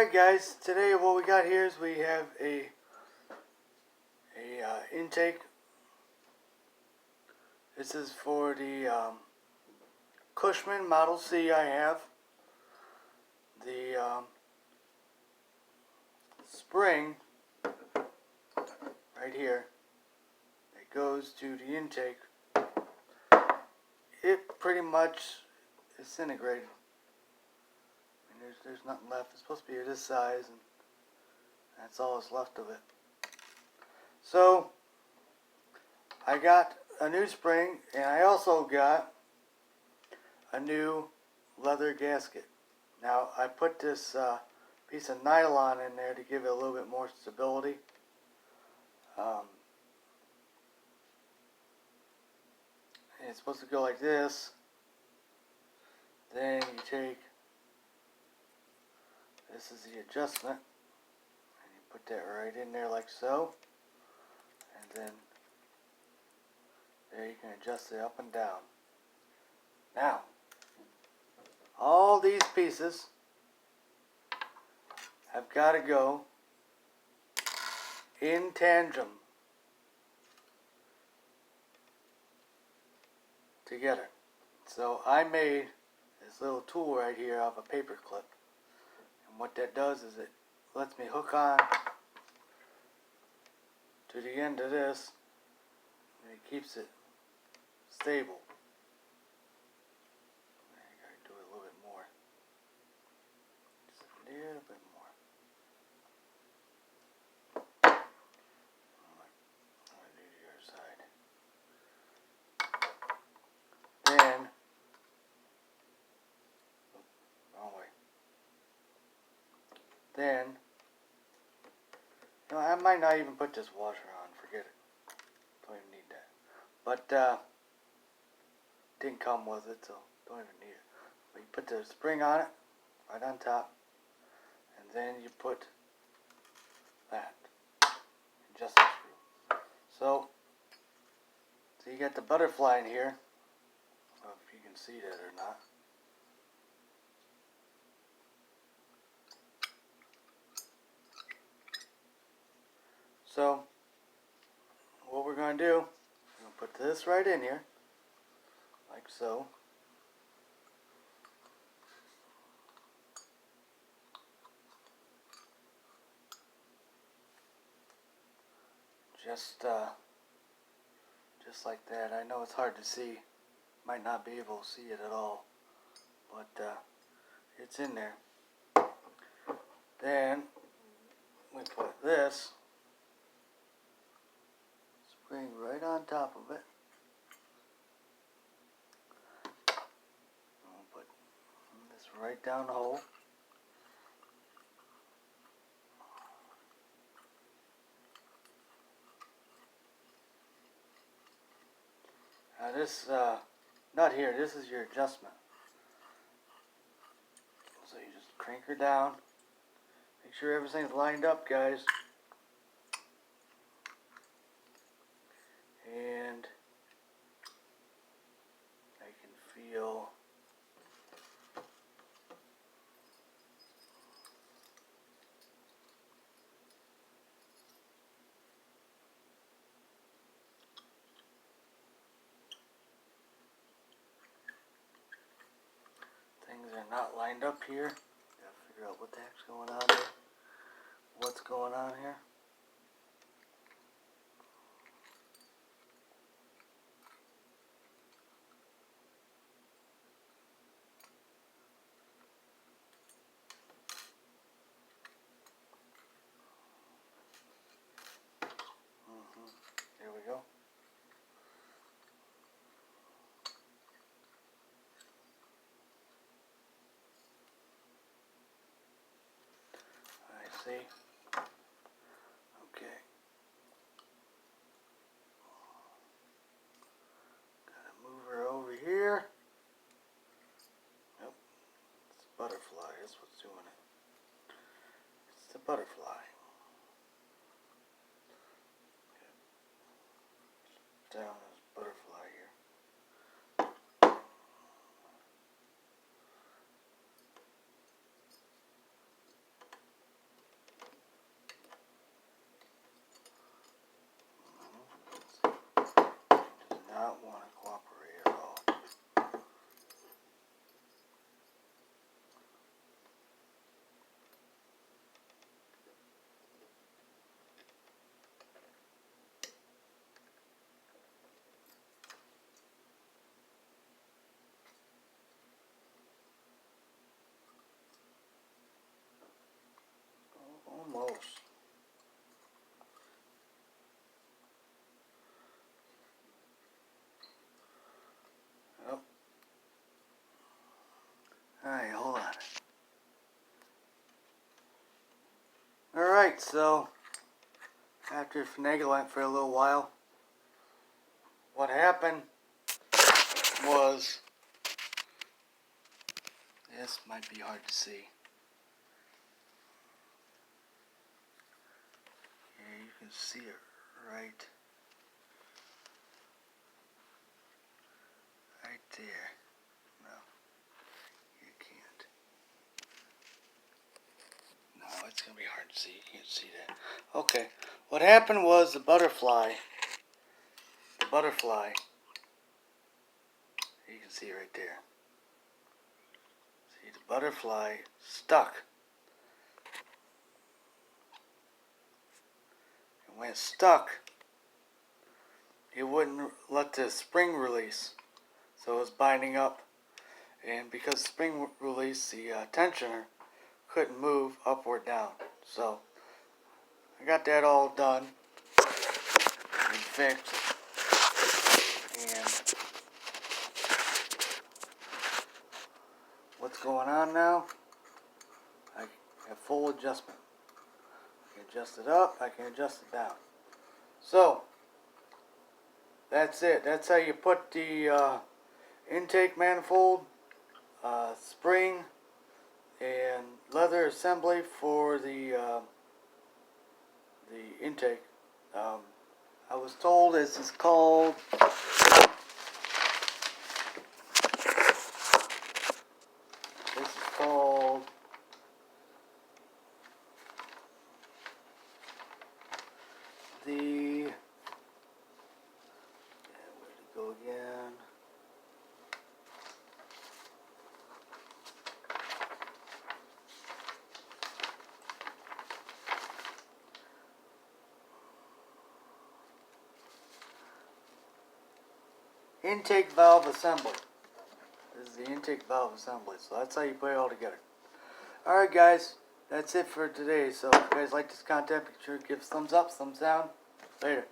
Alright guys, today what we got here is we have a intake. This is for the Cushman Model C. I have the spring right here that goes to the intake. It pretty much disintegrated. I mean, there's nothing left. It's supposed to be this size, and that's all that's left of it. So I got a new spring, and I also got a new leather gasket. Now I put this piece of nylon in there to give it a little bit more stability. And it's supposed to go like this. Then you take, this is the adjustment, and you put that right in there like so, and then there you can adjust it up and down. Now, all these pieces have got to go in tandem together. So I made this little tool right here off a paper clip, and what that does is it lets me hook on to the end of this, and it keeps it stable. I gotta do it a little bit more, just a little bit more. I'm gonna do the other side. Then, wrong way. Then, you know, I might not even put this washer on. Forget it. Don't even need that. But didn't come with it, so don't even need it. But you put the spring on it, right on top, and then you put that, just a screw. So you got the butterfly in here. I don't know if you can see that or not. So what we're going to do, we're going to put this right in here, like so. Just like that. I know it's hard to see. Might not be able to see it at all, but it's in there. Then we put this spring right on top of it. We'll put this right down the hole. Now this nut here, this is your adjustment. So you just crank her down. Make sure everything's lined up, guys. And I can feel things are not lined up here. Gotta figure out what the heck's going on here. What's going on here? There we go. I see. Okay. Gotta move her over here. Nope. It's a butterfly. That's what's doing it. It's the butterfly. Down this butterfly here. Alright, hold on. Alright, so after finagling for a little while, what happened was, this might be hard to see. Yeah, you can see it right there. No, you can't. No, it's going to be hard to see. You can't see that. Okay, what happened was the butterfly, you can see it right there. See, the butterfly stuck. And when it stuck, it wouldn't let the spring release. So it was binding up. And because spring release, the tensioner couldn't move up or down. So I got that all done and fixed. And what's going on now? I have full adjustment. I can adjust it up, I can adjust it down. So that's it. That's how you put the intake manifold, spring, and leather assembly for the intake. I was told this is called the, where to go again? Intake valve assembly. This is the intake valve assembly. So that's how you put it all together. Alright guys, that's it for today. So if you guys like this content, be sure to give us a thumbs up, thumbs down. Later.